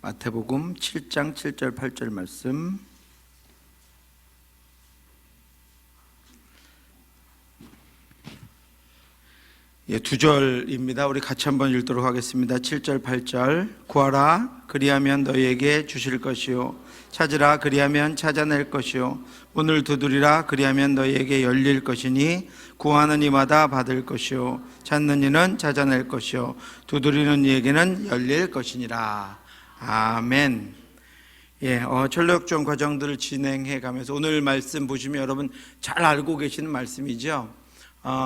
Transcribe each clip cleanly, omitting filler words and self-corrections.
마태복음 7장 7절 8절 말씀. 두 절입니다. 우리 같이 한번 읽도록 하겠습니다. 7절 8절. 구하라 그리하면 너희에게 주실 것이요, 찾으라 그리하면 찾아낼 것이요, 문을 두드리라 그리하면 너희에게 열릴 것이니 구하는 이마다 받을 것이요, 찾는 이는 찾아낼 것이요, 두드리는 이에게는 열릴 것이니라. 아멘. 전력종 과정들을 진행해 가면서 오늘 말씀 보시면 여러분 잘 알고 계시는 말씀이죠.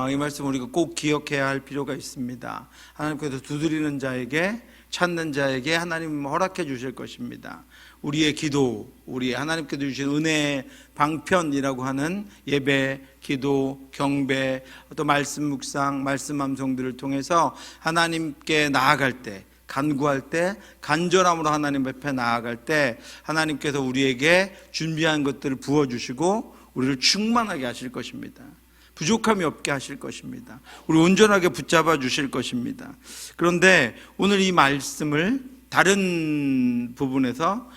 이 말씀 우리가 꼭 기억해야 할 필요가 있습니다. 하나님께서 두드리는 자에게, 찾는 자에게 하나님 허락해 주실 것입니다. 우리의 기도, 우리 하나님께서 주신 은혜의 방편이라고 하는 예배, 기도, 경배, 또 말씀 묵상, 말씀 암송들을 통해서 하나님께 나아갈 때, 간구할 때, 간절함으로 하나님 앞에 나아갈 때 하나님께서 우리에게 준비한 것들을 부어주시고 우리를 충만하게 하실 것입니다. 부족함이 없게 하실 것입니다. 우리 온전하게 붙잡아 주실 것입니다. 그런데 오늘 이 말씀을 다른 부분에서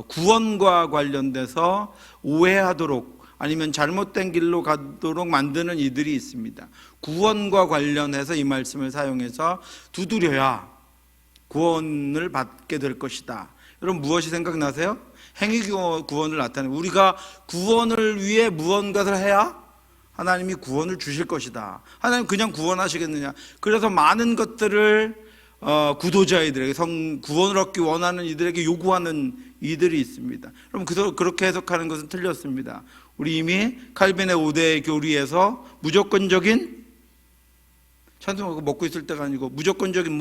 구원과 관련돼서 오해하도록 아니면 잘못된 길로 가도록 만드는 이들이 있습니다. 구원과 관련해서 이 말씀을 사용해서 두드려야 구원을 받게 될 것이다. 여러분 무엇이 생각나세요? 행위 구원을 나타내는, 우리가 구원을 위해 무언가를 해야 하나님이 구원을 주실 것이다. 하나님 그냥 구원하시겠느냐? 그래서 많은 것들을 구도자이들에게, 구원을 얻기 원하는 이들에게 요구하는 이들이 있습니다. 여러분 그렇게 해석하는 것은 틀렸습니다. 우리 이미 칼빈의 5대 교리에서 무조건적인, 찬송하고 먹고 있을 때가 아니고 무조건적인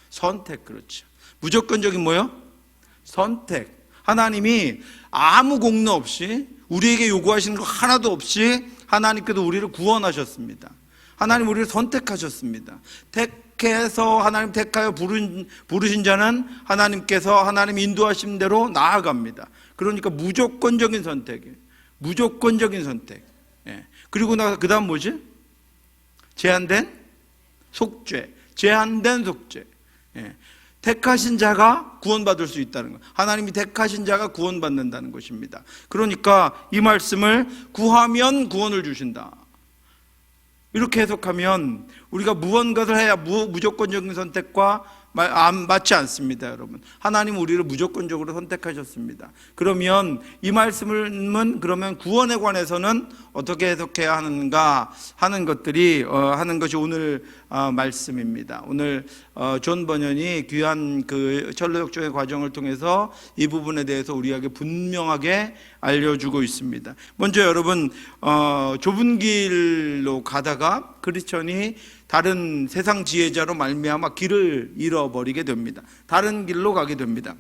선택. 그렇죠. 무조건적인 선택. 하나님이 아무 공로 없이, 우리에게 요구하시는 거 하나도 없이 하나님께서 우리를 구원하셨습니다. 하나님 우리를 선택하셨습니다. 택해서 하나님 택하여 부르신 자는 하나님께서 하나님 인도하신 대로 나아갑니다. 그러니까 무조건적인 선택이에요. 무조건적인 선택. 그리고 그 다음 뭐지? 제한된 속죄. 제한된 속죄. 택하신 자가 구원받을 수 있다는 것. 하나님이 택하신 자가 구원받는다는 것입니다. 그러니까 이 말씀을 구하면 구원을 주신다, 이렇게 해석하면 우리가 무언가를 해야 무조건적인 선택과 맞지 않습니다. 여러분, 하나님 우리를 무조건적으로 선택하셨습니다. 그러면 이 말씀은 그러면 구원에 관해서는 어떻게 해석해야 하는가 하는 것들이 하는 것이 오늘 말씀입니다. 오늘 존 번연이 귀한 그 천로역정의 과정을 통해서 이 부분에 대해서 우리에게 분명하게 알려주고 있습니다. 먼저 여러분, 좁은 길로 가다가 크리스천이 다른 세상 지혜자로 말미암아 길을 잃어버리게 됩니다. 다른 길로 가게 됩니다.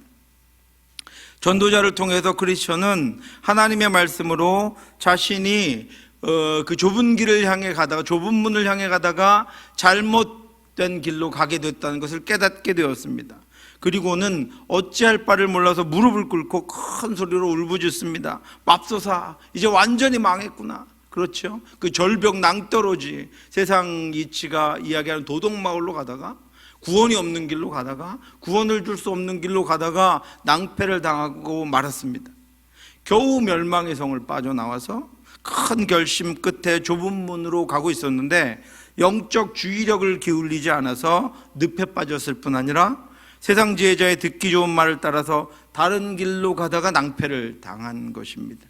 전도자를 통해서 크리스천은 하나님의 말씀으로 자신이 그 좁은 길을 향해 가다가, 좁은 문을 향해 가다가 잘못된 길로 가게 됐다는 것을 깨닫게 되었습니다. 그리고는 어찌할 바를 몰라서 무릎을 꿇고 큰 소리로 울부짖습니다. 맙소사, 이제 완전히 망했구나. 그렇죠. 그 절벽 낭떠러지, 세상 이치가 이야기하는 도덕마을로 가다가, 구원이 없는 길로 가다가, 구원을 줄 수 없는 길로 가다가 낭패를 당하고 말았습니다. 겨우 멸망의 성을 빠져나와서 큰 결심 끝에 좁은 문으로 가고 있었는데 영적 주의력을 기울이지 않아서 늪에 빠졌을 뿐 아니라 세상 지혜자의 듣기 좋은 말을 따라서 다른 길로 가다가 낭패를 당한 것입니다.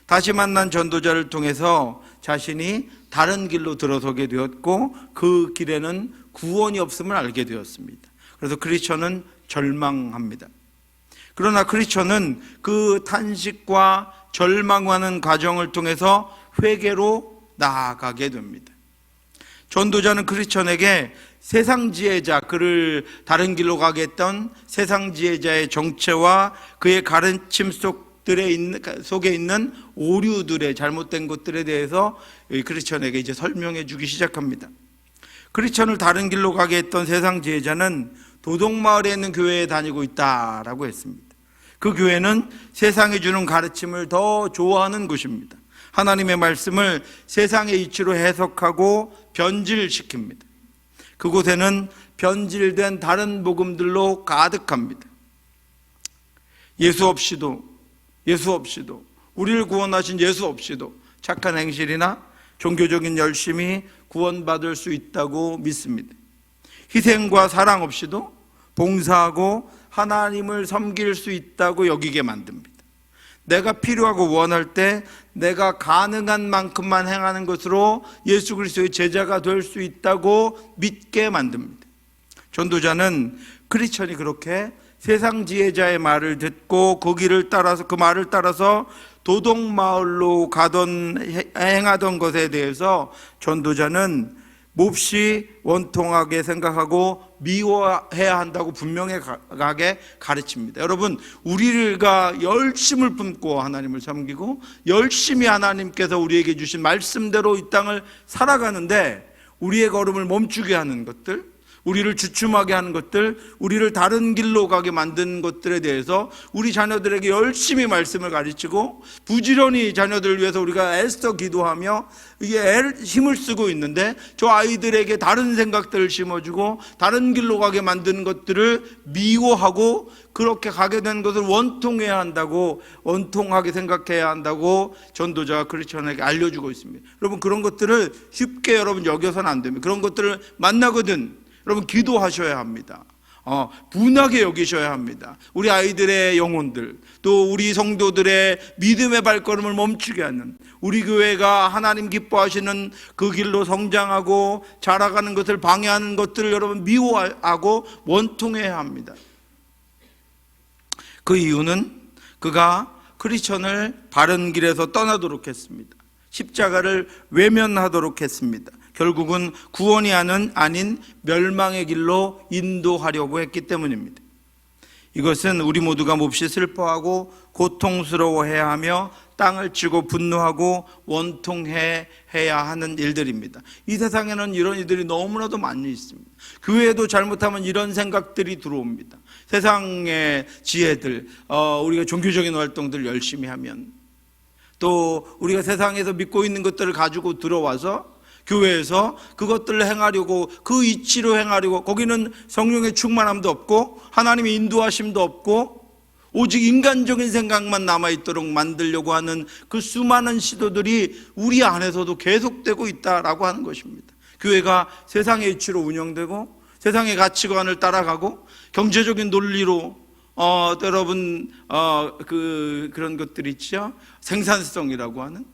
다시 만난 전도자를 통해서 자신이 다른 길로 들어서게 되었고 그 길에는 구원이 없음을 알게 되었습니다. 그래서 크리스천은 절망합니다. 그러나 크리스천은 그 탄식과 절망하는 과정을 통해서 회개로 나아가게 됩니다. 전도자는 크리스천에게 세상 지혜자, 그를 다른 길로 가게 했던 세상 지혜자의 정체와 그의 가르침 속에 있는 오류들의 잘못된 것들에 대해서 크리스천에게 이제 설명해 주기 시작합니다. 크리스천을 다른 길로 가게 했던 세상 지혜자는 도덕마을에 있는 교회에 다니고 있다라고 했습니다. 그 교회는 세상이 주는 가르침을 더 좋아하는 곳입니다. 하나님의 말씀을 세상의 이치로 해석하고 변질시킵니다. 그곳에는 변질된 다른 복음들로 가득합니다. 예수 없이도 우리를 구원하신 예수 없이도 착한 행실이나 종교적인 열심이 구원받을 수 있다고 믿습니다. 희생과 사랑 없이도 봉사하고 하나님을 섬길 수 있다고 여기게 만듭니다. 내가 필요하고 원할 때 내가 가능한 만큼만 행하는 것으로 예수 그리스도의 제자가 될 수 있다고 믿게 만듭니다. 전도자는 크리스천이 그렇게 세상 지혜자의 말을 듣고 그 길을 따라서, 그 말을 따라서 도덕마을로 행하던 것에 대해서 전도자는 몹시 원통하게 생각하고 미워해야 한다고 분명하게 가르칩니다. 여러분, 우리가 열심을 품고 하나님을 섬기고 열심히 하나님께서 우리에게 주신 말씀대로 이 땅을 살아가는데 우리의 걸음을 멈추게 하는 것들, 우리를 주춤하게 하는 것들, 우리를 다른 길로 가게 만드는 것들에 대해서 우리 자녀들에게 열심히 말씀을 가르치고 부지런히 자녀들을 위해서 우리가 애써 기도하며 이게 힘을 쓰고 있는데 저 아이들에게 다른 생각들을 심어주고 다른 길로 가게 만드는 것들을 미워하고 그렇게 가게 된 것을 원통해야 한다고, 원통하게 생각해야 한다고 전도자가 크리스천에게 알려주고 있습니다. 여러분, 그런 것들을 쉽게 여러분 여겨서는 안 됩니다. 그런 것들을 만나거든 여러분 기도하셔야 합니다. 분하게 여기셔야 합니다. 우리 아이들의 영혼들, 또 우리 성도들의 믿음의 발걸음을 멈추게 하는, 우리 교회가 하나님 기뻐하시는 그 길로 성장하고 자라가는 것을 방해하는 것들을 여러분 미워하고 원통해야 합니다. 그 이유는 그가 크리스천을 바른 길에서 떠나도록 했습니다. 십자가를 외면하도록 했습니다. 결국은 구원이 아닌 멸망의 길로 인도하려고 했기 때문입니다. 이것은 우리 모두가 몹시 슬퍼하고 고통스러워해야 하며 땅을 치고 분노하고 원통해야 하는 일들입니다. 이 세상에는 이런 일들이 너무나도 많이 있습니다. 교회에도 잘못하면 이런 생각들이 들어옵니다. 세상의 지혜들, 우리가 종교적인 활동들을 열심히 하면, 또 우리가 세상에서 믿고 있는 것들을 가지고 들어와서 교회에서 그것들을 행하려고, 그 이치로 행하려고, 거기는 성령의 충만함도 없고 하나님의 인도하심도 없고 오직 인간적인 생각만 남아있도록 만들려고 하는 그 수많은 시도들이 우리 안에서도 계속되고 있다라고 하는 것입니다. 교회가 세상의 이치로 운영되고 세상의 가치관을 따라가고 경제적인 논리로 여러분 그런 것들이 있죠. 생산성이라고 하는,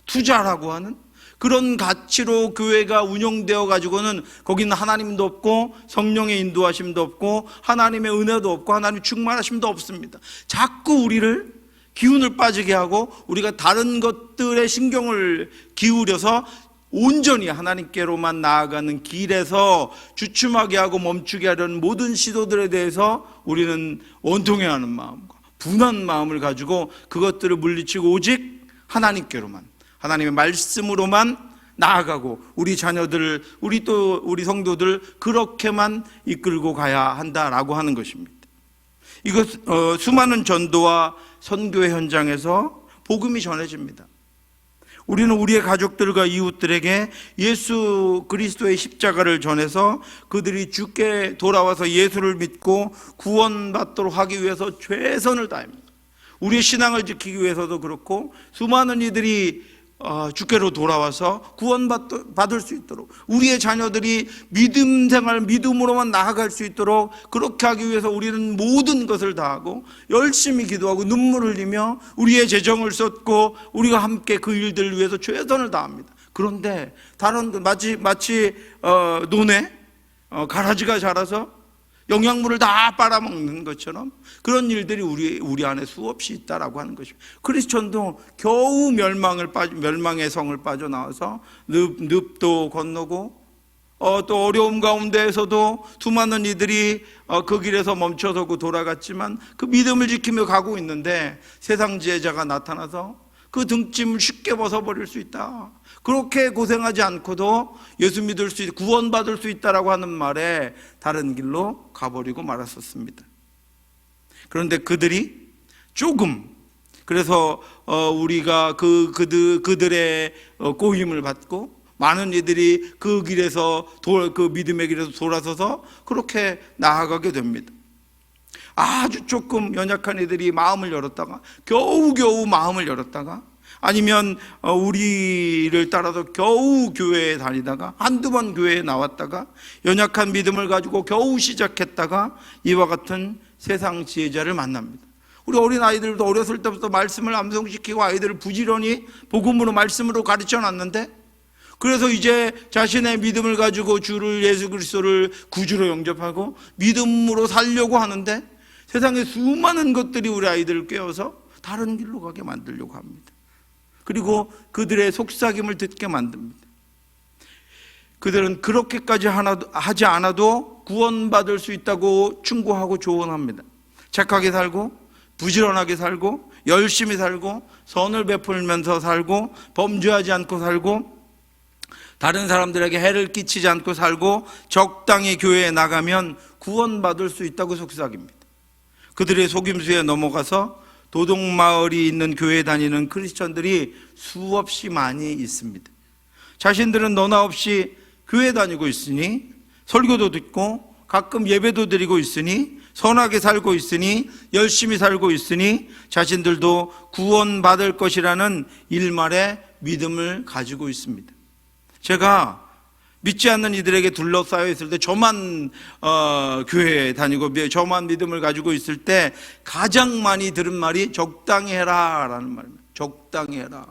투자라고 하는 그런 가치로 교회가 운영되어 가지고는 거기는 하나님도 없고 성령의 인도하심도 없고 하나님의 은혜도 없고 하나님의 충만하심도 없습니다. 자꾸 우리를 기운을 빠지게 하고 우리가 다른 것들에 신경을 기울여서 온전히 하나님께로만 나아가는 길에서 주춤하게 하고 멈추게 하려는 모든 시도들에 대해서 우리는 원통해야 하는 마음과 분한 마음을 가지고 그것들을 물리치고 오직 하나님께로만, 하나님의 말씀으로만 나아가고 우리 자녀들, 우리 성도들 그렇게만 이끌고 가야 한다라고 하는 것입니다. 이것 수많은 전도와 선교의 현장에서 복음이 전해집니다. 우리는 우리의 가족들과 이웃들에게 예수 그리스도의 십자가를 전해서 그들이 주께 돌아와서 예수를 믿고 구원받도록 하기 위해서 최선을 다합니다. 우리의 신앙을 지키기 위해서도 그렇고 수많은 이들이 주께로 돌아와서 구원받을 수 있도록, 우리의 자녀들이 믿음 생활, 믿음으로만 나아갈 수 있도록 그렇게 하기 위해서 우리는 모든 것을 다하고 열심히 기도하고 눈물을 흘리며 우리의 재정을 쏟고 우리가 함께 그 일들을 위해서 최선을 다합니다. 그런데 다른 마치 논에 가라지가 자라서 영양분을 다 빨아먹는 것처럼 그런 일들이 우리 안에 수없이 있다라고 하는 것입니다. 크리스천도 겨우 멸망의 성을 빠져나와서 늪도 건너고 또 어려움 가운데에서도 수많은 이들이 그 길에서 멈춰서고 돌아갔지만 그 믿음을 지키며 가고 있는데 세상 지혜자가 나타나서 그 등짐을 쉽게 벗어버릴 수 있다, 그렇게 고생하지 않고도 예수 믿을 수 있고 구원받을 수 있다라고 하는 말에 다른 길로 가버리고 말았었습니다. 그런데 그들이 조금, 그래서 우리가 그들의 꼬임을 받고 많은 이들이 그 길에서 그 믿음의 길에서 돌아서서 그렇게 나아가게 됩니다. 아주 조금 연약한 애들이 마음을 열었다가 겨우겨우 마음을 열었다가, 아니면 우리를 따라서 겨우 교회에 다니다가 한두 번 교회에 나왔다가 연약한 믿음을 가지고 겨우 시작했다가 이와 같은 세상 지혜자를 만납니다. 우리 어린 아이들도 어렸을 때부터 말씀을 암송시키고 아이들을 부지런히 복음으로 말씀으로 가르쳐 놨는데, 그래서 이제 자신의 믿음을 가지고 주를 예수 그리스도를 구주로 영접하고 믿음으로 살려고 하는데, 세상에 수많은 것들이 우리 아이들을 깨워서 다른 길로 가게 만들려고 합니다. 그리고 그들의 속삭임을 듣게 만듭니다. 그들은 그렇게까지 하지 않아도 구원받을 수 있다고 충고하고 조언합니다. 착하게 살고 부지런하게 살고 열심히 살고 선을 베풀면서 살고 범죄하지 않고 살고 다른 사람들에게 해를 끼치지 않고 살고 적당히 교회에 나가면 구원받을 수 있다고 속삭입니다. 그들의 속임수에 넘어가서 도둑마을이 있는 교회에 다니는 크리스천들이 수없이 많이 있습니다. 자신들은 너나 없이 교회 다니고 있으니, 설교도 듣고 가끔 예배도 드리고 있으니, 선하게 살고 있으니, 열심히 살고 있으니 자신들도 구원받을 것이라는 일말의 믿음을 가지고 있습니다. 제가 믿지 않는 이들에게 둘러싸여 있을 때, 저만 교회에 다니고 저만 믿음을 가지고 있을 때 가장 많이 들은 말이 적당히 해라 라는 말입니다. 적당히 해라,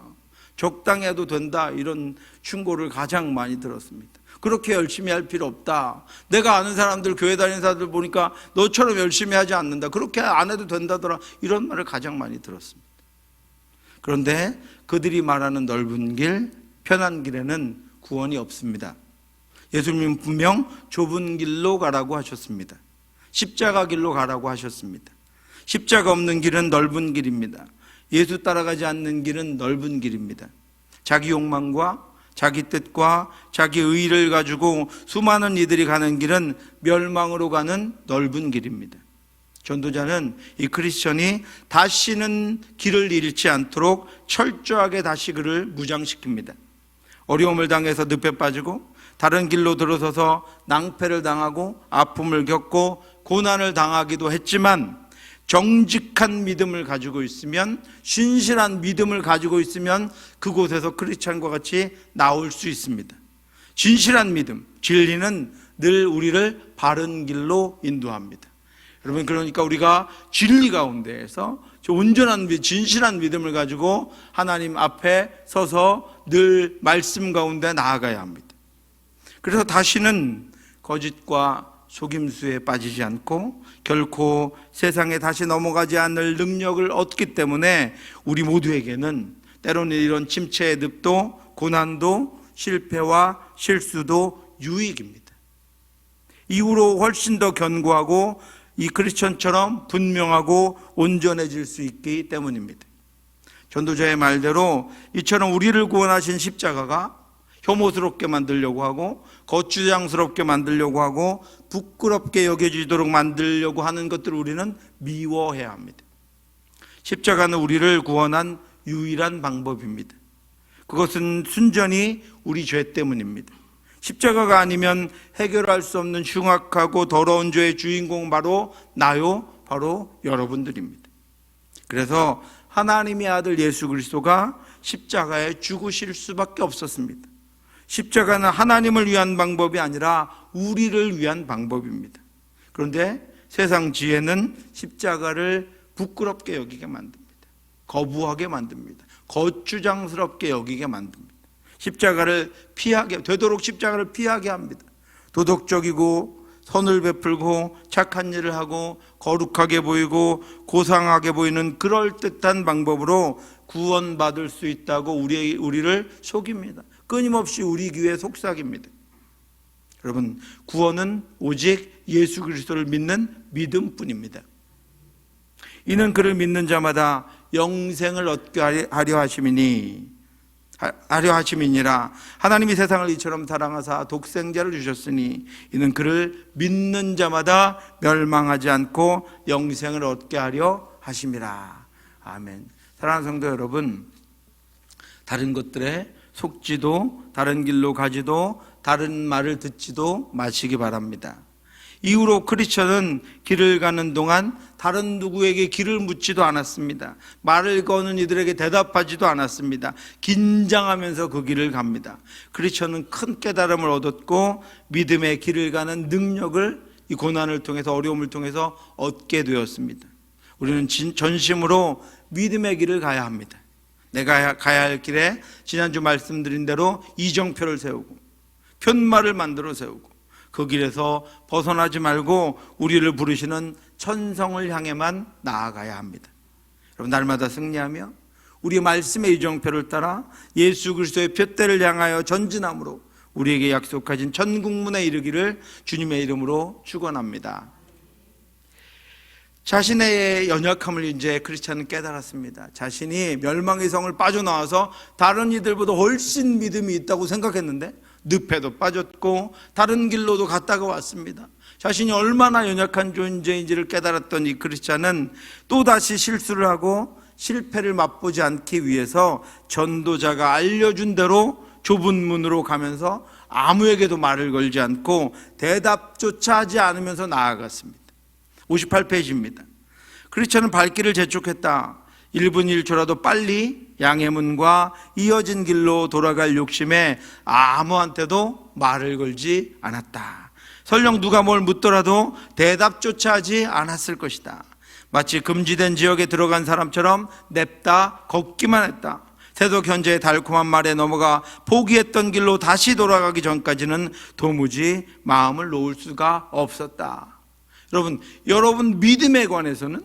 적당히 해도 된다, 이런 충고를 가장 많이 들었습니다. 그렇게 열심히 할 필요 없다. 내가 아는 사람들, 교회 다니는 사람들 보니까 너처럼 열심히 하지 않는다. 그렇게 안 해도 된다더라. 이런 말을 가장 많이 들었습니다. 그런데 그들이 말하는 넓은 길, 편한 길에는 구원이 없습니다. 예수님은 분명 좁은 길로 가라고 하셨습니다. 십자가 길로 가라고 하셨습니다. 십자가 없는 길은 넓은 길입니다. 예수 따라가지 않는 길은 넓은 길입니다. 자기 욕망과 자기 뜻과 자기 의의를 가지고 수많은 이들이 가는 길은 멸망으로 가는 넓은 길입니다. 전도자는 이 크리스천이 다시는 길을 잃지 않도록 철저하게 다시 그를 무장시킵니다. 어려움을 당해서 늪에 빠지고 다른 길로 들어서서 낭패를 당하고 아픔을 겪고 고난을 당하기도 했지만, 정직한 믿음을 가지고 있으면, 신실한 믿음을 가지고 있으면 그곳에서 크리스찬과 같이 나올 수 있습니다. 진실한 믿음, 진리는 늘 우리를 바른 길로 인도합니다. 여러분, 그러니까 우리가 진리 가운데에서 온전한 진실한 믿음을 가지고 하나님 앞에 서서 늘 말씀 가운데 나아가야 합니다. 그래서 다시는 거짓과 속임수에 빠지지 않고 결코 세상에 다시 넘어가지 않을 능력을 얻기 때문에 우리 모두에게는 때로는 이런 침체의 늪도 고난도 실패와 실수도 유익입니다. 이후로 훨씬 더 견고하고 이 크리스천처럼 분명하고 온전해질 수 있기 때문입니다. 전도자의 말대로 이처럼 우리를 구원하신 십자가가 혐오스럽게 만들려고 하고 거추장스럽게 만들려고 하고 부끄럽게 여겨지도록 만들려고 하는 것들을 우리는 미워해야 합니다. 십자가는 우리를 구원한 유일한 방법입니다. 그것은 순전히 우리 죄 때문입니다. 십자가가 아니면 해결할 수 없는 흉악하고 더러운 죄의 주인공 바로 나요, 바로 여러분들입니다. 그래서 하나님의 아들 예수 그리스도가 십자가에 죽으실 수밖에 없었습니다. 십자가는 하나님을 위한 방법이 아니라 우리를 위한 방법입니다. 그런데 세상 지혜는 십자가를 부끄럽게 여기게 만듭니다. 거부하게 만듭니다. 거추장스럽게 여기게 만듭니다. 십자가를 피하게, 되도록 십자가를 피하게 합니다. 도덕적이고 선을 베풀고 착한 일을 하고 거룩하게 보이고 고상하게 보이는 그럴듯한 방법으로 구원받을 수 있다고 우리를 속입니다. 끊임없이 우리 귀에 속삭입니다. 여러분, 구원은 오직 예수 그리스도를 믿는 믿음뿐입니다. 이는 그를 믿는 자마다 영생을 얻게 하려 하심이니라. 하나님이 세상을 이처럼 사랑하사 독생자를 주셨으니 이는 그를 믿는 자마다 멸망하지 않고 영생을 얻게 하려 하심이라. 아멘. 사랑하는 성도 여러분, 다른 것들에 속지도 다른 길로 가지도 다른 말을 듣지도 마시기 바랍니다. 이후로 크리스천은 길을 가는 동안 다른 누구에게 길을 묻지도 않았습니다. 말을 거는 이들에게 대답하지도 않았습니다. 긴장하면서 그 길을 갑니다. 크리스천은 큰 깨달음을 얻었고 믿음의 길을 가는 능력을 이 고난을 통해서, 어려움을 통해서 얻게 되었습니다. 우리는 전심으로 믿음의 길을 가야 합니다. 내가 가야 할 길에 지난주 말씀드린 대로 이정표를 세우고 편말을 만들어 세우고 그 길에서 벗어나지 말고 우리를 부르시는 천성을 향해만 나아가야 합니다. 여러분, 날마다 승리하며 우리의 말씀의 이정표를 따라 예수 그리스도의 푯대를 향하여 전진함으로 우리에게 약속하신 천국문에 이르기를 주님의 이름으로 축원합니다. 자신의 연약함을 이제 크리스찬은 깨달았습니다. 자신이 멸망의 성을 빠져나와서 다른 이들보다 훨씬 믿음이 있다고 생각했는데 늪에도 빠졌고 다른 길로도 갔다가 왔습니다. 자신이 얼마나 연약한 존재인지를 깨달았던 이 크리스찬은 또다시 실수를 하고 실패를 맛보지 않기 위해서 전도자가 알려준 대로 좁은 문으로 가면서 아무에게도 말을 걸지 않고 대답조차 하지 않으면서 나아갔습니다. 58페이지입니다. 크리스천은 발길을 재촉했다. 1분 1초라도 빨리 양의 문과 이어진 길로 돌아갈 욕심에 아무한테도 말을 걸지 않았다. 설령 누가 뭘 묻더라도 대답조차 하지 않았을 것이다. 마치 금지된 지역에 들어간 사람처럼 냅다 걷기만 했다. 새도 현재의 달콤한 말에 넘어가 포기했던 길로 다시 돌아가기 전까지는 도무지 마음을 놓을 수가 없었다. 여러분 믿음에 관해서는,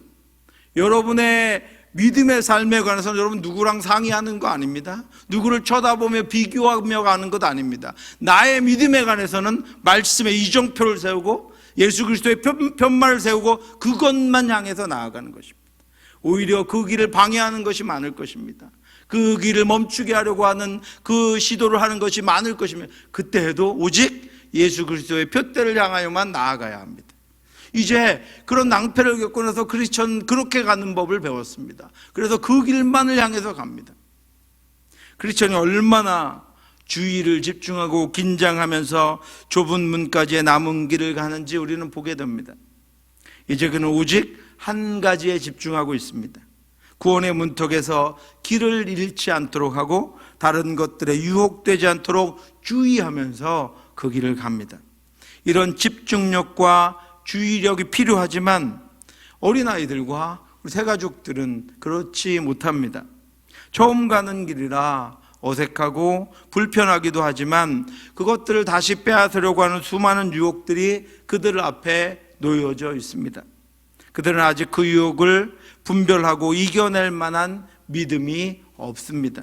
여러분의 믿음의 삶에 관해서는 여러분 누구랑 상의하는 거 아닙니다. 누구를 쳐다보며 비교하며 가는 것 아닙니다. 나의 믿음에 관해서는 말씀의 이정표를 세우고 예수 그리스도의 편말을 세우고 그것만 향해서 나아가는 것입니다. 오히려 그 길을 방해하는 것이 많을 것입니다. 그 길을 멈추게 하려고 하는 그 시도를 하는 것이 많을 것입니다. 그때 해도 오직 예수 그리스도의 푯대를 향하여만 나아가야 합니다. 이제 그런 낭패를 겪고 나서 크리스천 그렇게 가는 법을 배웠습니다. 그래서 그 길만을 향해서 갑니다. 크리스천이 얼마나 주의를 집중하고 긴장하면서 좁은 문까지의 남은 길을 가는지 우리는 보게 됩니다. 이제 그는 오직 한 가지에 집중하고 있습니다. 구원의 문턱에서 길을 잃지 않도록 하고 다른 것들에 유혹되지 않도록 주의하면서 그 길을 갑니다. 이런 집중력과 주의력이 필요하지만 어린아이들과 우리 새가족들은 그렇지 못합니다. 처음 가는 길이라 어색하고 불편하기도 하지만 그것들을 다시 빼앗으려고 하는 수많은 유혹들이 그들 앞에 놓여져 있습니다. 그들은 아직 그 유혹을 분별하고 이겨낼 만한 믿음이 없습니다.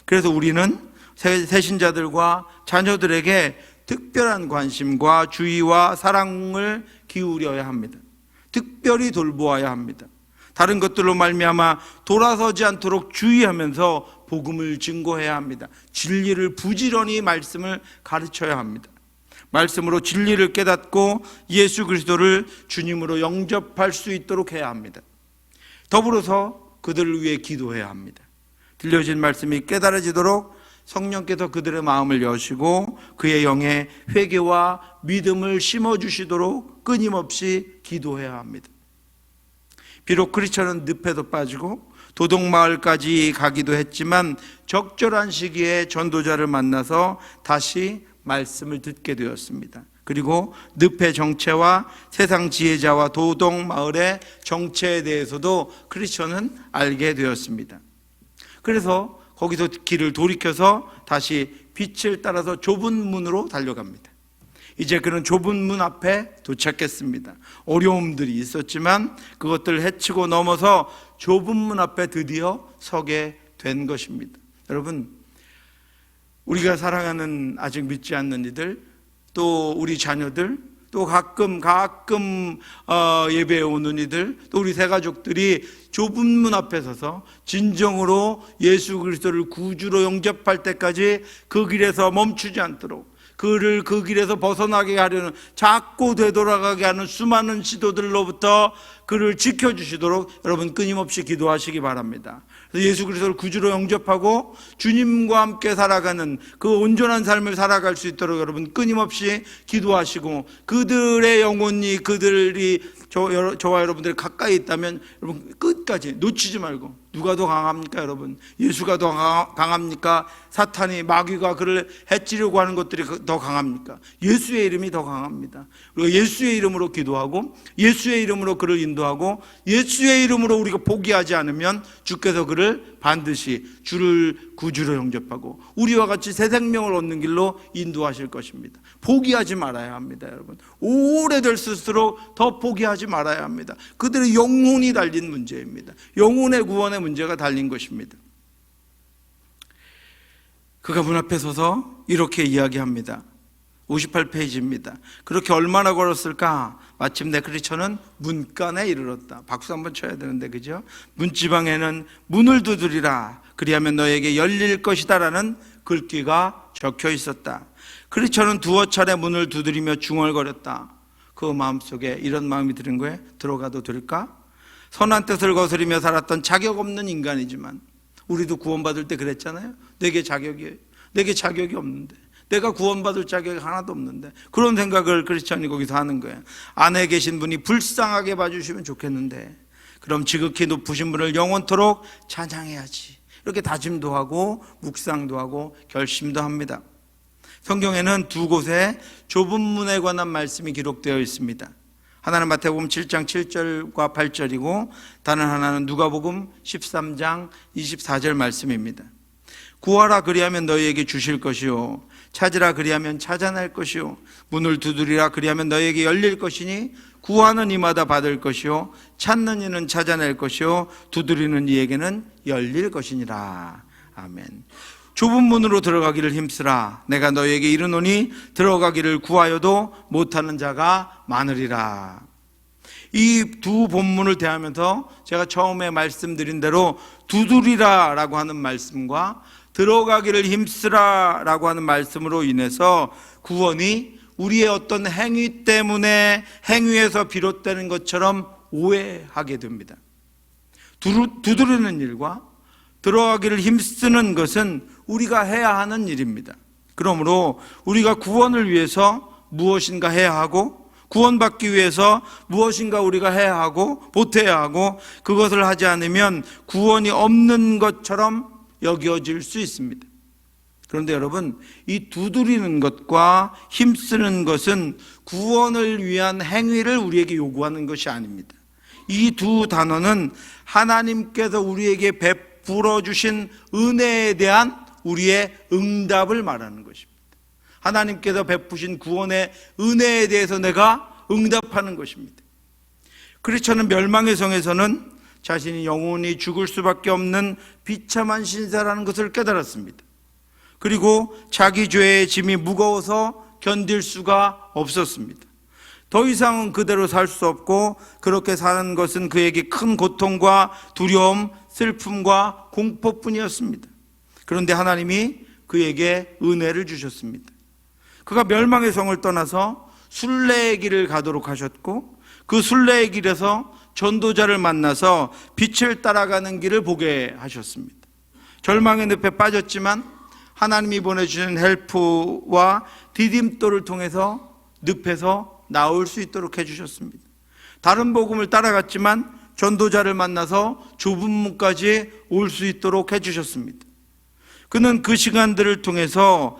그래서 우리는 새신자들과 자녀들에게 특별한 관심과 주의와 사랑을 기울여야 합니다. 특별히 돌보아야 합니다. 다른 것들로 말미암아 돌아서지 않도록 주의하면서 복음을 증거해야 합니다. 진리를 부지런히 말씀을 가르쳐야 합니다. 말씀으로 진리를 깨닫고 예수 그리스도를 주님으로 영접할 수 있도록 해야 합니다. 더불어서 그들을 위해 기도해야 합니다. 들려진 말씀이 깨달아지도록 성령께서 그들의 마음을 여시고 그의 영에 회개와 믿음을 심어주시도록 끊임없이 기도해야 합니다. 비록 크리스천은 늪에도 빠지고 도둑마을까지 가기도 했지만 적절한 시기에 전도자를 만나서 다시 말씀을 듣게 되었습니다. 그리고 늪의 정체와 세상 지혜자와 도둑마을의 정체에 대해서도 크리스천은 알게 되었습니다. 그래서 거기서 길을 돌이켜서 다시 빛을 따라서 좁은 문으로 달려갑니다. 이제 그는 좁은 문 앞에 도착했습니다. 어려움들이 있었지만 그것들을 헤치고 넘어서 좁은 문 앞에 드디어 서게 된 것입니다. 여러분, 우리가 사랑하는 아직 믿지 않는 이들, 또 우리 자녀들, 또 가끔 예배에 오는 이들, 또 우리 새가족들이 좁은 문 앞에 서서 진정으로 예수 그리스도를 구주로 영접할 때까지 그 길에서 멈추지 않도록, 그를 그 길에서 벗어나게 하려는, 자꾸 되돌아가게 하는 수많은 시도들로부터 그를 지켜주시도록 여러분 끊임없이 기도하시기 바랍니다. 예수 그리스도를 구주로 영접하고 주님과 함께 살아가는 그 온전한 삶을 살아갈 수 있도록 여러분 끊임없이 기도하시고, 그들의 영혼이 그들이 저와 여러분들이 가까이 있다면 여러분 끝까지 놓치지 말고, 누가 더 강합니까 여러분? 예수가 더 강합니까? 사탄이, 마귀가 그를 해치려고 하는 것들이 더 강합니까? 예수의 이름이 더 강합니다. 우리가 예수의 이름으로 기도하고 예수의 이름으로 그를 인도하고 예수의 이름으로 우리가 포기하지 않으면 주께서 그를 반드시 주를 구주로 영접하고 우리와 같이 새 생명을 얻는 길로 인도하실 것입니다. 포기하지 말아야 합니다 여러분. 오래될수록 더 포기하지 말아야 합니다. 그들의 영혼이 달린 문제입니다. 영혼의 구원의 문제가 달린 것입니다. 그가 문 앞에 서서 이렇게 이야기합니다. 58페이지입니다. 그렇게 얼마나 걸었을까? 마침내 크리스천은 문간에 이르렀다. 박수 한번 쳐야 되는데, 그죠? 문지방에는 문을 두드리라, 그리하면 너에게 열릴 것이다 라는 글귀가 적혀 있었다. 크리스천은 두어 차례 문을 두드리며 중얼거렸다. 그 마음속에 이런 마음이 드는 거예요. 들어가도 될까? 선한 뜻을 거스리며 살았던 자격 없는 인간이지만, 우리도 구원받을 때 그랬잖아요. 내게 자격이 없는데, 내가 구원받을 자격이 하나도 없는데, 그런 생각을 크리스천이 거기서 하는 거예요. 안에 계신 분이 불쌍하게 봐주시면 좋겠는데, 그럼 지극히 높으신 분을 영원토록 찬양해야지, 이렇게 다짐도 하고 묵상도 하고 결심도 합니다. 성경에는 두 곳에 좁은 문에 관한 말씀이 기록되어 있습니다. 하나는 마태복음 7장 7절과 8절이고 다른 하나는 누가복음 13장 24절 말씀입니다. 구하라, 그리하면 너희에게 주실 것이요, 찾으라, 그리하면 찾아낼 것이요, 문을 두드리라, 그리하면 너희에게 열릴 것이니 구하는 이마다 받을 것이요, 찾는 이는 찾아낼 것이요, 두드리는 이에게는 열릴 것이니라. 아멘. 좁은 문으로 들어가기를 힘쓰라. 내가 너희에게 이르노니 들어가기를 구하여도 못하는 자가 많으리라. 이 두 본문을 대하면서 제가 처음에 말씀드린 대로 두드리라 라고 하는 말씀과 들어가기를 힘쓰라 라고 하는 말씀으로 인해서 구원이 우리의 어떤 행위 때문에, 행위에서 비롯되는 것처럼 오해하게 됩니다. 두드리는 일과 들어가기를 힘쓰는 것은 우리가 해야 하는 일입니다. 그러므로 우리가 구원을 위해서 무엇인가 해야 하고, 구원받기 위해서 무엇인가 우리가 해야 하고 보태야 하고, 그것을 하지 않으면 구원이 없는 것처럼 여겨질 수 있습니다. 그런데 여러분, 이 두드리는 것과 힘쓰는 것은 구원을 위한 행위를 우리에게 요구하는 것이 아닙니다. 이 두 단어는 하나님께서 우리에게 베풀어 주신 은혜에 대한 우리의 응답을 말하는 것입니다. 하나님께서 베푸신 구원의 은혜에 대해서 내가 응답하는 것입니다. 크리스천은 멸망의 성에서는 자신이 영원히 죽을 수밖에 없는 비참한 신세라는 것을 깨달았습니다. 그리고 자기 죄의 짐이 무거워서 견딜 수가 없었습니다. 더 이상은 그대로 살 수 없고, 그렇게 사는 것은 그에게 큰 고통과 두려움, 슬픔과 공포뿐이었습니다. 그런데 하나님이 그에게 은혜를 주셨습니다. 그가 멸망의 성을 떠나서 순례의 길을 가도록 하셨고, 그 순례의 길에서 전도자를 만나서 빛을 따라가는 길을 보게 하셨습니다. 절망의 늪에 빠졌지만 하나님이 보내주신 헬프와 디딤돌을 통해서 늪에서 나올 수 있도록 해주셨습니다. 다른 복음을 따라갔지만 전도자를 만나서 좁은 문까지 올 수 있도록 해주셨습니다. 그는 그 시간들을 통해서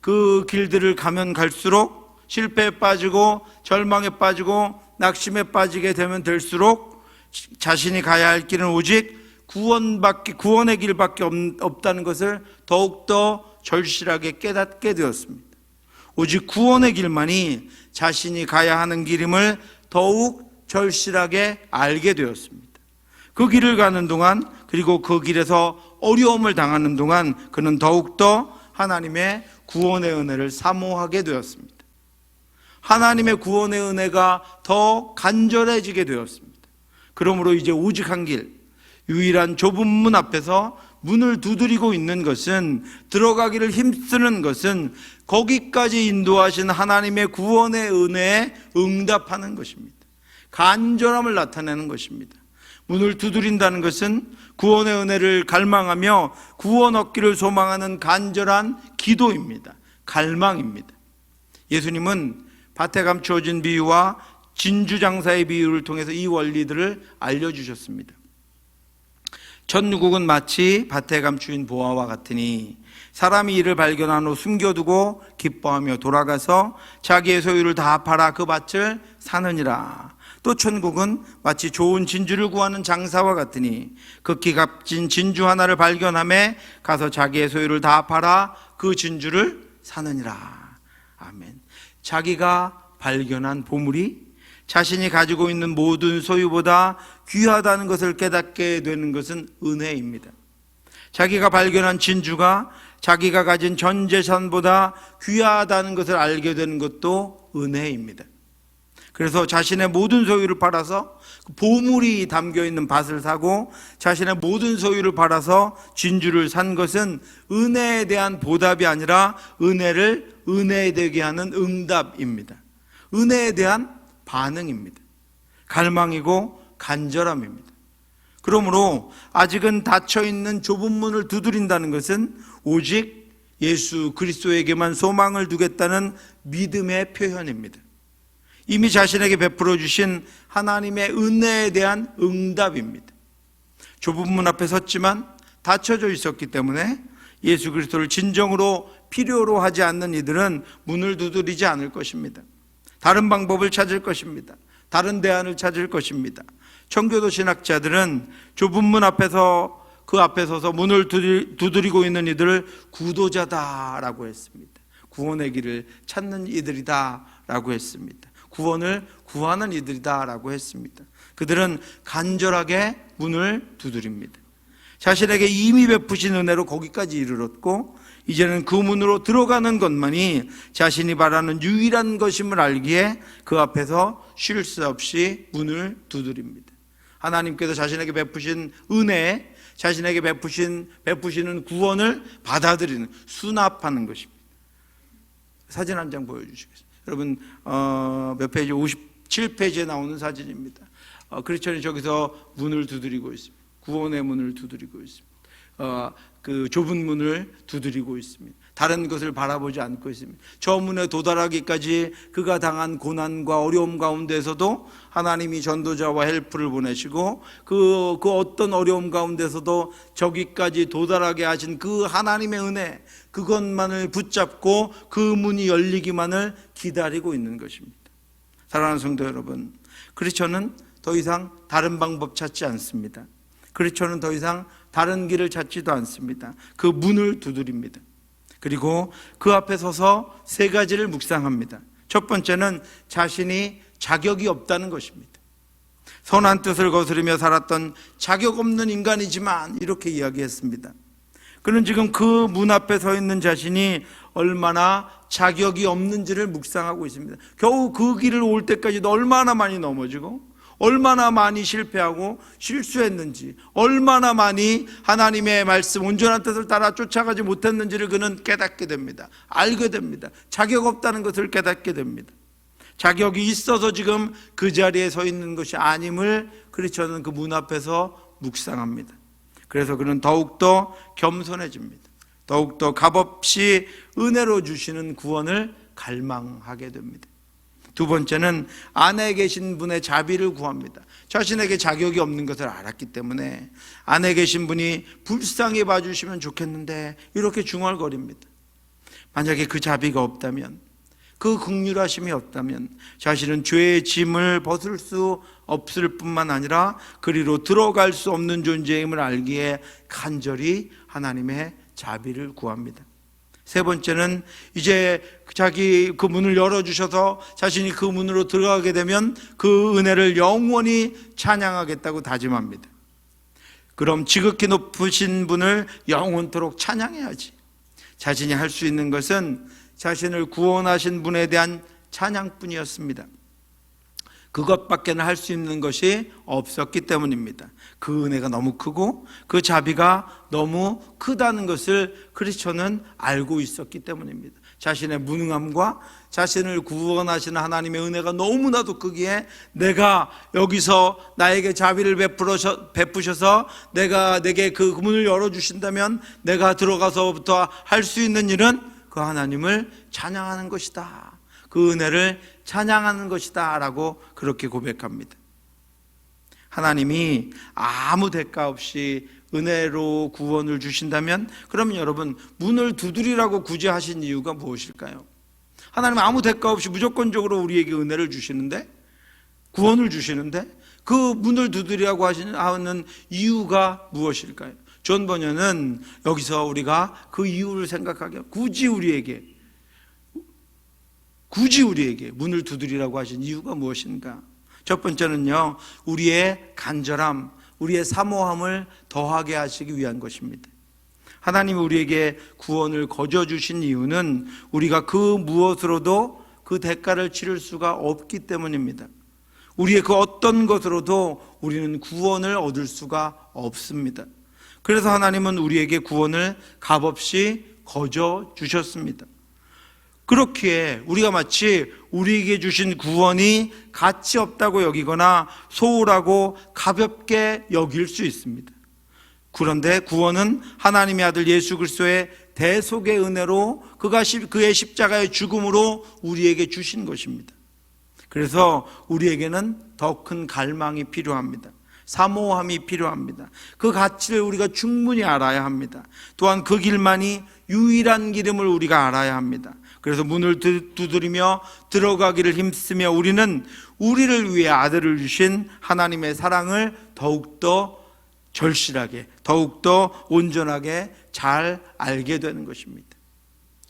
그 길들을 가면 갈수록 실패에 빠지고 절망에 빠지고 낙심에 빠지게 되면 될수록 자신이 가야 할 길은 오직 구원의 길밖에 없다는 것을 더욱더 절실하게 깨닫게 되었습니다. 오직 구원의 길만이 자신이 가야 하는 길임을 더욱 절실하게 알게 되었습니다. 그 길을 가는 동안, 그리고 그 길에서 어려움을 당하는 동안 그는 더욱더 하나님의 구원의 은혜를 사모하게 되었습니다. 하나님의 구원의 은혜가 더 간절해지게 되었습니다. 그러므로 이제 오직 한 길, 유일한 좁은 문 앞에서 문을 두드리고 있는 것은, 들어가기를 힘쓰는 것은 거기까지 인도하신 하나님의 구원의 은혜에 응답하는 것입니다. 간절함을 나타내는 것입니다. 문을 두드린다는 것은 구원의 은혜를 갈망하며 구원 얻기를 소망하는 간절한 기도입니다. 갈망입니다. 예수님은 밭에 감추어진 비유와 진주장사의 비유를 통해서 이 원리들을 알려주셨습니다. 천국은 마치 밭에 감추인 보화와 같으니 사람이 이를 발견한 후 숨겨두고 기뻐하며 돌아가서 자기의 소유를 다 팔아 그 밭을 사느니라. 또 천국은 마치 좋은 진주를 구하는 장사와 같으니 극히 값진 진주 하나를 발견함에 가서 자기의 소유를 다 팔아 그 진주를 사느니라. 아멘. 자기가 발견한 보물이 자신이 가지고 있는 모든 소유보다 귀하다는 것을 깨닫게 되는 것은 은혜입니다. 자기가 발견한 진주가 자기가 가진 전 재산보다 귀하다는 것을 알게 되는 것도 은혜입니다. 그래서 자신의 모든 소유를 팔아서 보물이 담겨있는 밭을 사고 자신의 모든 소유를 팔아서 진주를 산 것은 은혜에 대한 보답이 아니라 은혜를 은혜되게 하는 응답입니다. 은혜에 대한 반응입니다. 갈망이고 간절함입니다. 그러므로 아직은 닫혀있는 좁은 문을 두드린다는 것은 오직 예수 그리스도에게만 소망을 두겠다는 믿음의 표현입니다. 이미 자신에게 베풀어 주신 하나님의 은혜에 대한 응답입니다. 좁은 문 앞에 섰지만 닫혀져 있었기 때문에 예수 그리스도를 진정으로 필요로 하지 않는 이들은 문을 두드리지 않을 것입니다. 다른 방법을 찾을 것입니다. 다른 대안을 찾을 것입니다. 청교도 신학자들은 좁은 문 앞에서 그 앞에 서서 문을 두드리고 있는 이들을 구도자다라고 했습니다. 구원의 길을 찾는 이들이다라고 했습니다. 구원을 구하는 이들이다라고 했습니다. 그들은 간절하게 문을 두드립니다. 자신에게 이미 베푸신 은혜로 거기까지 이르렀고 이제는 그 문으로 들어가는 것만이 자신이 바라는 유일한 것임을 알기에 그 앞에서 쉴 새 없이 문을 두드립니다. 하나님께서 자신에게 베푸신 은혜, 자신에게 베푸시는 구원을 받아들이는, 수납하는 것입니다. 사진 한 장 보여주시겠습니다. 여러분, 몇 페이지? 57페이지에 나오는 사진입니다. 크리스천이 저기서 문을 두드리고 있습니다. 구원의 문을 두드리고 있습니다. 그 좁은 문을 두드리고 있습니다. 다른 것을 바라보지 않고 있습니다. 저 문에 도달하기까지 그가 당한 고난과 어려움 가운데서도 하나님이 전도자와 헬프를 보내시고 그 어떤 어려움 가운데서도 저기까지 도달하게 하신 그 하나님의 은혜, 그것만을 붙잡고 그 문이 열리기만을 기다리고 있는 것입니다. 사랑하는 성도 여러분, 크리스천은 더 이상 다른 방법 찾지 않습니다. 크리스천은 더 이상 다른 길을 찾지도 않습니다. 그 문을 두드립니다. 그리고 그 앞에 서서 세 가지를 묵상합니다. 첫 번째는 자신이 자격이 없다는 것입니다. 선한 뜻을 거스르며 살았던 자격 없는 인간이지만 이렇게 이야기했습니다. 그는 지금 그 문 앞에 서 있는 자신이 얼마나 자격이 없는지를 묵상하고 있습니다. 겨우 그 길을 올 때까지도 얼마나 많이 넘어지고 얼마나 많이 실패하고 실수했는지, 얼마나 많이 하나님의 말씀 온전한 뜻을 따라 쫓아가지 못했는지를 그는 깨닫게 됩니다. 알게 됩니다. 자격 없다는 것을 깨닫게 됩니다. 자격이 있어서 지금 그 자리에 서 있는 것이 아님을 크리스천은 그 문 앞에서 묵상합니다. 그래서 그는 더욱더 겸손해집니다. 더욱더 값없이 은혜로 주시는 구원을 갈망하게 됩니다. 두 번째는 안에 계신 분의 자비를 구합니다. 자신에게 자격이 없는 것을 알았기 때문에 안에 계신 분이 불쌍히 봐주시면 좋겠는데 이렇게 중얼거립니다. 만약에 그 자비가 없다면, 그 긍휼하심이 없다면 자신은 죄의 짐을 벗을 수 없을 뿐만 아니라 그리로 들어갈 수 없는 존재임을 알기에 간절히 하나님의 자비를 구합니다. 세 번째는 이제 자기 그 문을 열어주셔서 자신이 그 문으로 들어가게 되면 그 은혜를 영원히 찬양하겠다고 다짐합니다. 그럼 지극히 높으신 분을 영원토록 찬양해야지. 자신이 할 수 있는 것은 자신을 구원하신 분에 대한 찬양뿐이었습니다. 그것밖에는 할 수 있는 것이 없었기 때문입니다. 그 은혜가 너무 크고 그 자비가 너무 크다는 것을 크리스천은 알고 있었기 때문입니다. 자신의 무능함과 자신을 구원하시는 하나님의 은혜가 너무나도 크기에 내가 여기서 나에게 자비를 베푸셔서 내게 그 문을 열어주신다면 내가 들어가서부터 할 수 있는 일은 그 하나님을 찬양하는 것이다, 그 은혜를 찬양하는 것이다 라고 그렇게 고백합니다. 하나님이 아무 대가 없이 은혜로 구원을 주신다면 그러면 여러분, 문을 두드리라고 굳이 하신 이유가 무엇일까요? 하나님 아무 대가 없이 무조건적으로 우리에게 은혜를 주시는데, 구원을 주시는데 그 문을 두드리라고 하는 이유가 무엇일까요? 존 버녀는 여기서 우리가 그 이유를 생각하게, 굳이 우리에게 문을 두드리라고 하신 이유가 무엇인가? 첫 번째는요, 우리의 간절함, 우리의 사모함을 더하게 하시기 위한 것입니다. 하나님이 우리에게 구원을 거저 주신 이유는 우리가 그 무엇으로도 그 대가를 치를 수가 없기 때문입니다. 우리의 그 어떤 것으로도 우리는 구원을 얻을 수가 없습니다. 그래서 하나님은 우리에게 구원을 값없이 거저 주셨습니다. 그렇기에 우리가 마치 우리에게 주신 구원이 가치 없다고 여기거나 소홀하고 가볍게 여길 수 있습니다. 그런데 구원은 하나님의 아들 예수 그리스도의 대속의 은혜로 그의 십자가의 죽음으로 우리에게 주신 것입니다. 그래서 우리에게는 더 큰 갈망이 필요합니다. 사모함이 필요합니다. 그 가치를 우리가 충분히 알아야 합니다. 또한 그 길만이 유일한 길임을 우리가 알아야 합니다. 그래서 문을 두드리며 들어가기를 힘쓰며 우리는 우리를 위해 아들을 주신 하나님의 사랑을 더욱더 절실하게, 더욱더 온전하게 잘 알게 되는 것입니다.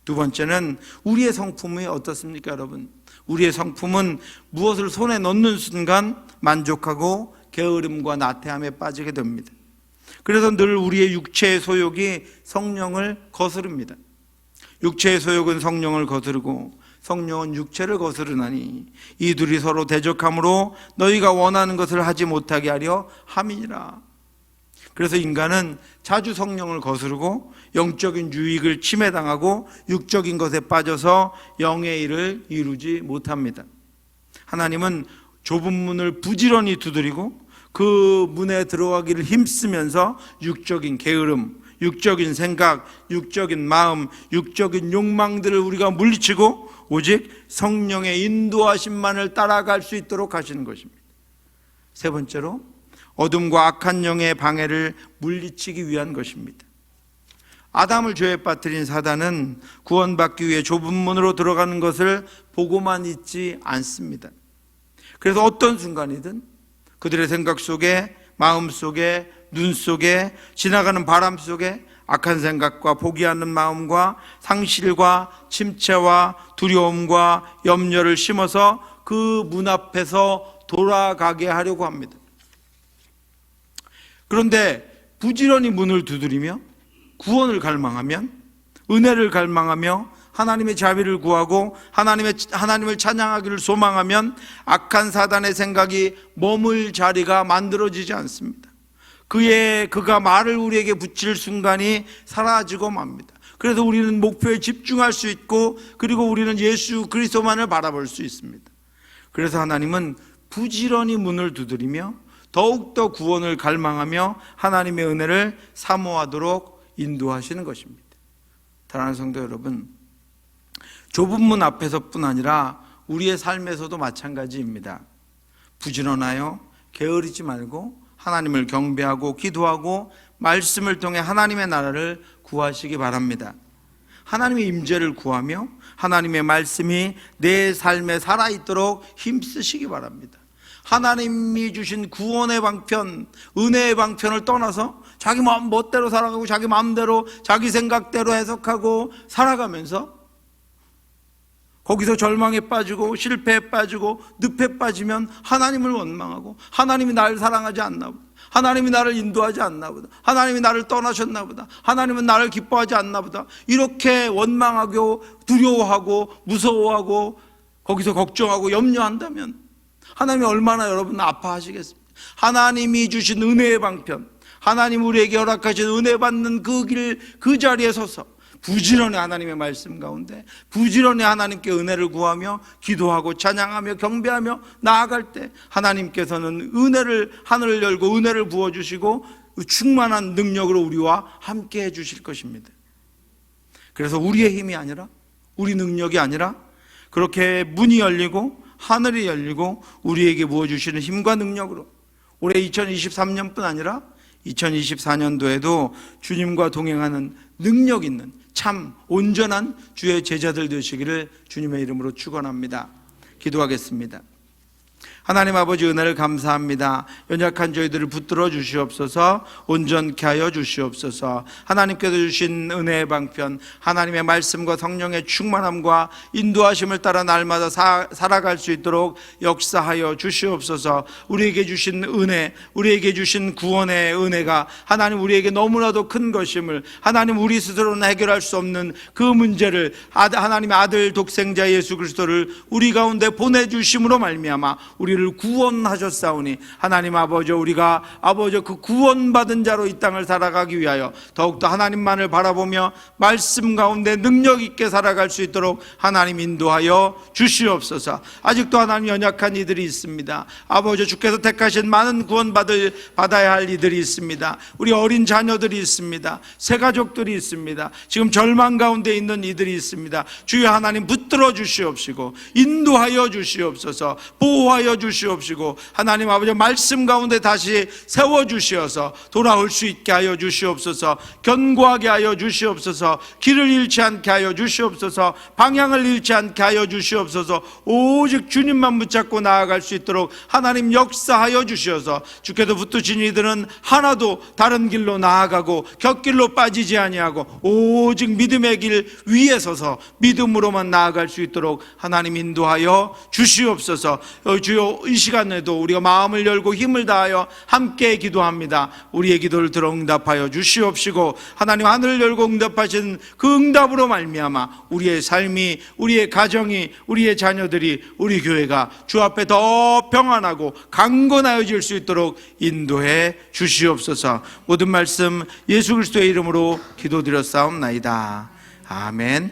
두 번째는 우리의 성품이 어떻습니까, 여러분? 우리의 성품은 무엇을 손에 넣는 순간 만족하고 게으름과 나태함에 빠지게 됩니다. 그래서 늘 우리의 육체의 소욕이 성령을 거스릅니다. 육체의 소욕은 성령을 거스르고 성령은 육체를 거스르나니 이 둘이 서로 대적함으로 너희가 원하는 것을 하지 못하게 하려 함이니라. 그래서 인간은 자주 성령을 거스르고 영적인 유익을 침해당하고 육적인 것에 빠져서 영의 일을 이루지 못합니다. 하나님은 좁은 문을 부지런히 두드리고 그 문에 들어가기를 힘쓰면서 육적인 게으름, 육적인 생각, 육적인 마음, 육적인 욕망들을 우리가 물리치고 오직 성령의 인도하심만을 따라갈 수 있도록 하시는 것입니다. 세 번째로 어둠과 악한 영의 방해를 물리치기 위한 것입니다. 아담을 죄에 빠뜨린 사단은 구원받기 위해 좁은 문으로 들어가는 것을 보고만 있지 않습니다. 그래서 어떤 순간이든 그들의 생각 속에, 마음 속에, 눈 속에, 지나가는 바람 속에 악한 생각과 포기하는 마음과 상실과 침체와 두려움과 염려를 심어서 그 문 앞에서 돌아가게 하려고 합니다. 그런데 부지런히 문을 두드리며 구원을 갈망하면, 은혜를 갈망하며 하나님의 자비를 구하고 하나님을 찬양하기를 소망하면 악한 사단의 생각이 머물 자리가 만들어지지 않습니다. 그가 말을 우리에게 붙일 순간이 사라지고 맙니다. 그래서 우리는 목표에 집중할 수 있고, 그리고 우리는 예수 그리스도만을 바라볼 수 있습니다. 그래서 하나님은 부지런히 문을 두드리며 더욱더 구원을 갈망하며 하나님의 은혜를 사모하도록 인도하시는 것입니다. 사랑하는 성도 여러분, 좁은 문 앞에서뿐 아니라 우리의 삶에서도 마찬가지입니다. 부지런하여 게으르지 말고 하나님을 경배하고 기도하고 말씀을 통해 하나님의 나라를 구하시기 바랍니다. 하나님의 임재를 구하며 하나님의 말씀이 내 삶에 살아있도록 힘쓰시기 바랍니다. 하나님이 주신 구원의 방편, 은혜의 방편을 떠나서 자기 마음 멋대로 살아가고 자기 마음대로 자기 생각대로 해석하고 살아가면서 거기서 절망에 빠지고 실패에 빠지고 늪에 빠지면 하나님을 원망하고 하나님이 나를 사랑하지 않나 보다, 하나님이 나를 인도하지 않나 보다, 하나님이 나를 떠나셨나 보다, 하나님은 나를 기뻐하지 않나 보다, 이렇게 원망하고 두려워하고 무서워하고 거기서 걱정하고 염려한다면 하나님이 얼마나 여러분 아파하시겠습니까? 하나님이 주신 은혜의 방편, 하나님 우리에게 허락하신 은혜 받는 그 길, 그 자리에 서서 부지런히 하나님의 말씀 가운데 부지런히 하나님께 은혜를 구하며 기도하고 찬양하며 경배하며 나아갈 때 하나님께서는 은혜를, 하늘을 열고 은혜를 부어주시고 충만한 능력으로 우리와 함께 해주실 것입니다. 그래서 우리의 힘이 아니라, 우리 능력이 아니라 그렇게 문이 열리고 하늘이 열리고 우리에게 부어주시는 힘과 능력으로 올해 2023년뿐 아니라 2024년도에도 주님과 동행하는 능력 있는 참 온전한 주의 제자들 되시기를 주님의 이름으로 축원합니다. 기도하겠습니다. 하나님 아버지, 은혜를 감사합니다. 연약한 저희들을 붙들어 주시옵소서. 온전케 하여 주시옵소서. 하나님께서 주신 은혜의 방편, 하나님의 말씀과 성령의 충만함과 인도하심을 따라 날마다 살아갈 수 있도록 역사하여 주시옵소서. 우리에게 주신 은혜, 우리에게 주신 구원의 은혜가 하나님 우리에게 너무나도 큰 것임을, 하나님 우리 스스로는 해결할 수 없는 그 문제를 하나님의 아들 독생자 예수 그리스도를 우리 가운데 보내주심으로 말미암아 우리를 구원하셨사오니 하나님 아버지, 우리가 아버지 그 구원받은 자로 이 땅을 살아가기 위하여 더욱더 하나님만을 바라보며 말씀 가운데 능력 있게 살아갈 수 있도록 하나님 인도하여 주시옵소서. 아직도 하나님 연약한 이들이 있습니다. 아버지, 주께서 택하신 많은 받아야 할 이들이 있습니다. 우리 어린 자녀들이 있습니다. 새가족들이 있습니다. 지금 절망 가운데 있는 이들이 있습니다. 주여 하나님 붙들어 주시옵시고 인도하여 주시옵소서. 보호하여 주시옵시고 하나님 아버지 말씀 가운데 다시 세워주시어서 돌아올 수 있게 하여 주시옵소서. 견고하게 하여 주시옵소서. 길을 잃지 않게 하여 주시옵소서. 방향을 잃지 않게 하여 주시옵소서. 오직 주님만 붙잡고 나아갈 수 있도록 하나님 역사하여 주시어서 주께서 붙드신 이들은 하나도 다른 길로 나아가고 곁길로 빠지지 아니하고 오직 믿음의 길 위에 서서 믿음으로만 나아갈 수 있도록 하나님 인도하여 주시옵소서. 주여, 이 시간에도 우리가 마음을 열고 힘을 다하여 함께 기도합니다. 우리의 기도를 들어 응답하여 주시옵시고 하나님 하늘을 열고 응답하신 그 응답으로 말미암아 우리의 삶이, 우리의 가정이, 우리의 자녀들이, 우리 교회가 주 앞에 더 평안하고 강건하여질 수 있도록 인도해 주시옵소서. 모든 말씀 예수 그리스도의 이름으로 기도드렸사옵나이다. 아멘.